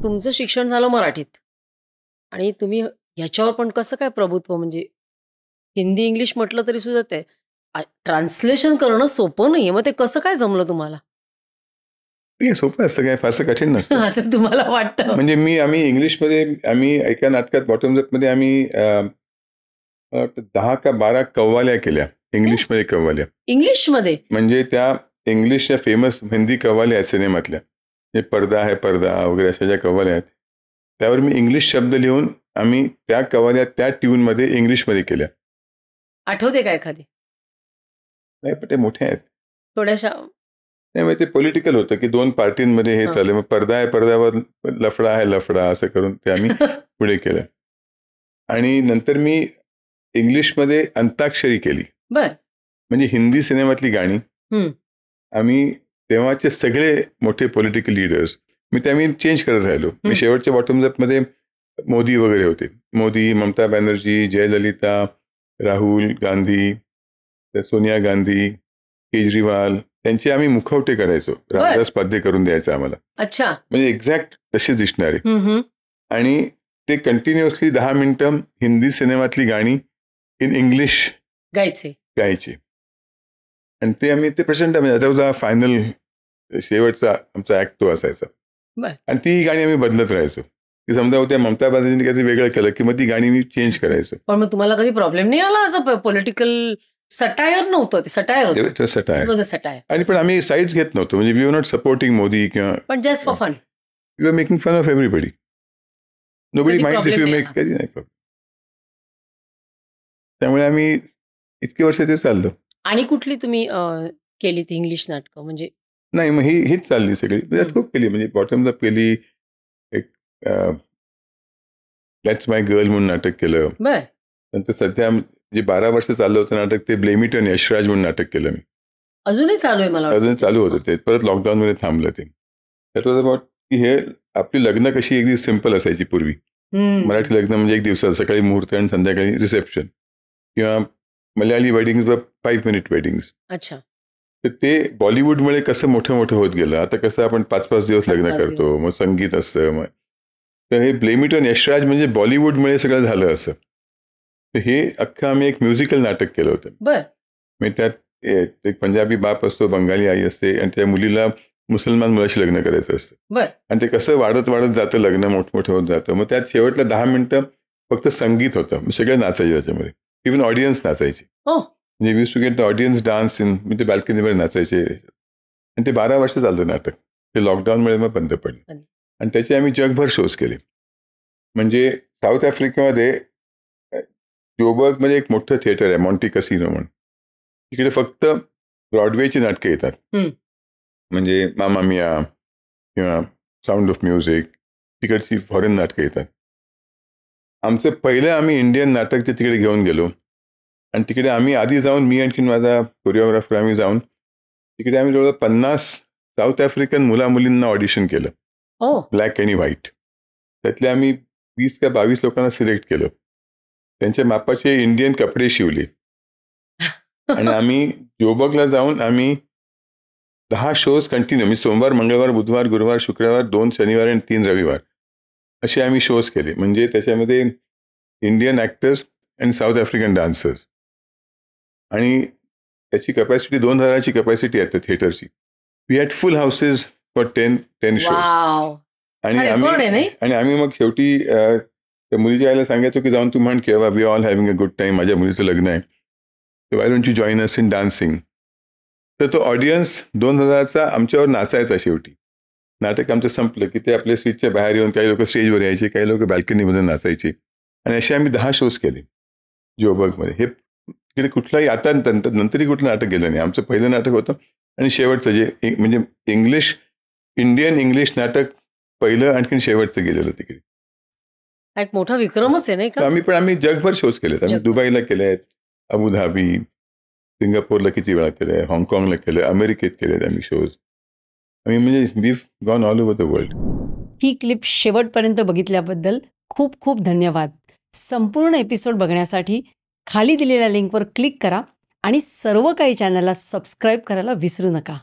तुमचं शिक्षण झालं मराठीत आणि तुम्ही ह्याच्यावर पण कसं काय प्रभुत्व म्हणजे हिंदी, इंग्लिश म्हटलं तरी सुद्धा ते ट्रान्सलेशन करणं सोपं नाहीये. मग ते कसं काय जमलं तुम्हाला? हे सोपं असतं, काय फारसं कठीण नसतं. असं तुम्हाला वाटतं? म्हणजे आम्ही इंग्लिशमध्ये एका नाटकात बॉटम्स अपमध्ये आम्ही 10 का 12 कव्वाल्या केल्या. इंग्लिशमध्ये कव्वाल्या. इंग्लिशमध्ये? म्हणजे त्या इंग्लिशच्या फेमस हिंदी कव्वाल्या आहेत सिनेमातल्या. जे पर्दा है पर्दा वगैरे अशा ज्या कव्वाल्या आहेत, त्यावर मी इंग्लिश शब्द लिहून आम्ही त्या कव्वाल्या त्या ट्यूनमध्ये इंग्लिशमध्ये केल्या. आठवते का एखादी? नाही, पण ते मोठे आहेत. थोड्याशा त्यामुळे ते पॉलिटिकल होतं की 2 पार्टींमध्ये हे चाललं. मग पर्दा आहे पर्द्यावर लफडा आहे लफडा असं करून ते आम्ही पुढे केलं. आणि नंतर मी इंग्लिशमध्ये अंताक्षरी केली. बर. म्हणजे हिंदी सिनेमातली गाणी आम्ही तेव्हाचे सगळे मोठे पॉलिटिकल लीडर्स मी चेंज करत राहिलो. मी शेवटच्या बॉटम्स अपमध्ये मोदी वगैरे होते. मोदी, ममता बॅनर्जी, जयललिता, राहुल गांधी, सोनिया गांधी, केजरीवाल त्यांचे आम्ही मुखवटे करायचो. रामदास पाध्ये करून द्यायचं आम्हाला. अच्छा. म्हणजे एक्झॅक्ट तसेच दिसणारे. आणि ते कंटिन्युअसली 10 मिनिटं हिंदी सिनेमातली गाणी इन इंग्लिश गायचे. आणि ते प्रचंड म्हणजे त्याचा फायनल शेवटचा आमचा ऍक्ट तो असायचा. आणि ती गाणी आम्ही बदलत राहायचो. की समजा होत्या ममता बॅनर्जीने काहीतरी वेगळं केलं की मग ती गाणी मी चेंज करायचो. पण मग तुम्हाला कधी प्रॉब्लेम नाही आला असं पॉलिटिकल सटायर नव्हतं ते सटायर. आणि पण आम्ही साईड्स घेत नव्हतो. म्हणजे we are not supporting Modi किंवा पण just for fun. We are making fun of everybody. Nobody minds if you make. कधी नाही प्रॉब्लेम. त्यामुळे आम्ही इतके वर्ष ते चाललो. आणि कुठली तुम्ही केली ती इंग्लिश नाटकं म्हणजे? नाही, मग हीच चालली सगळी. त्यात खूप केली. म्हणजे बॉटम्स अप केली. एक दॅट्स माय गर्ल म्हणून नाटक केलं. नंतर सध्या जे 12 वर्ष चाललं होतं नाटक ते ब्लेम इट ऑन यशराज म्हणून नाटक केलं मी. अजूनही चालू आहे मला. अजून चालू होतं ते. परत लॉकडाऊनमध्ये थांबलं ते. दॅट वॉज अबाउट की हे आपली लग्न कशी अगदी सिम्पल असायची पूर्वी. मराठी लग्न म्हणजे एक दिवसात सकाळी मुहूर्त आणि संध्याकाळी रिसेप्शन. किंवा मल्याळी वेडिंग 5 मिनिट वेडिंग्स. अच्छा. तर ते बॉलिवूडमुळे कसं मोठं होत गेलं. आता कसं आपण 5-5 दिवस लग्न करतो, मग संगीत असतं. मग तर हे ब्लेम इट ऑन यशराज म्हणजे बॉलिवूडमुळे सगळं झालं असं. तर हे अख्खं आम्ही एक म्युझिकल नाटक केलं होतं. म्हणजे त्यात एक पंजाबी बाप असतो, बंगाली आई असते आणि त्या मुलीला मुसलमान मुलाशी लग्न करायचं असतं. आणि ते कसं वाढत जातं, लग्न मोठमोठं होत जातं. मग त्यात शेवटला 10 मिनिटं फक्त संगीत होतं. सगळे नाचायचे त्याच्यामध्ये. इव्हन ऑडियन्स नाचायची. म्हणजे we to get the audience dance in. मी ते बॅल्कनीवर नाचायचे. आणि ते 12 वर्ष चालतं नाटक. ते लॉकडाऊनमुळे मग बंद पडलं. आणि त्याचे आम्ही जगभर शोज केले. म्हणजे साऊथ आफ्रिकेमध्ये जोबर्गमध्ये एक मोठं थिएटर आहे, मॉन्टी कसिनो म्हणून. तिकडे फक्त ब्रॉडवेची नाटकं येतात. म्हणजे मामा मिया किंवा साऊंड ऑफ म्युझिक तिकडची फॉरेन नाटकं येतात. आमचं पहिलं आम्ही इंडियन नाटक ते तिकडे घेऊन गेलो. आणि तिकडे आम्ही आधी जाऊन मी आणखी माझा कोरिओग्राफर आम्ही जाऊन तिकडे आम्ही जवळ 50 साऊथ आफ्रिकन मुलामुलींना ऑडिशन केलं. ब्लॅक आणि व्हाईट. त्यातले आम्ही 20 का 22 लोकांना सिलेक्ट केलं. त्यांच्या मापाचे इंडियन कपडे शिवले. आणि आम्ही जोबर्गला जाऊन आम्ही 10 शोज कंटिन्यू. म्हणजे सोमवार, मंगळवार, बुधवार, गुरुवार, शुक्रवार, 2 शनिवार आणि 3 रविवार असे आम्ही शोज केले. म्हणजे त्याच्यामध्ये इंडियन ॲक्टर्स आणि साऊथ आफ्रिकन डान्सर्स. आणि त्याची कपॅसिटी 2000ची कपॅसिटी आहे त्या थिएटरची. We had full houses for 10 shows. आणि आम्ही मग शेवटी त्या मुलीच्या आईला सांगायचो की जाऊन तू म्हण की we all having a good time, माझ्या मुलीचं लग्न आहे, why don't you join us in dancing. तर तो ऑडियन्स 2000चा आमच्यावर नाचायचा. शेवटी नाटक आमचं संपलं की ते आपल्या सीटच्या बाहेर येऊन काही लोक स्टेजवर यायचे, काही लोक बॅल्कनीमध्ये नाचायचे. आणि असे आम्ही 10 शोज केले जोबर्गमध्ये. हे तिकडे कुठलाही आता नंतरही कुठलं नाटक गेलं नाही. आमचं पहिलं नाटक होतं आणि शेवटचं जे म्हणजे इंडियन इंग्लिश नाटक पहिलं आणखीन शेवटचं गेलेलं तिकडे. एक मोठा विक्रमच आहे नाही का? आम्ही जगभर शोज केलेत. आम्ही दुबईला केले आहेत, अबुधाबी, सिंगापूरला किती वेळा केलंय, हाँगकाँगला केलंय, अमेरिकेत केलेत आम्ही शोज. म्हणजे we gone all over the world. ही क्लिप शेवटपर्यंत बघितल्याबद्दल खूप खूप धन्यवाद. संपूर्ण एपिसोड बघण्यासाठी खाली दिलेल्या लिंकवर क्लिक करा आणि सर्व काही चॅनलला सबस्क्राईब करायला विसरू नका.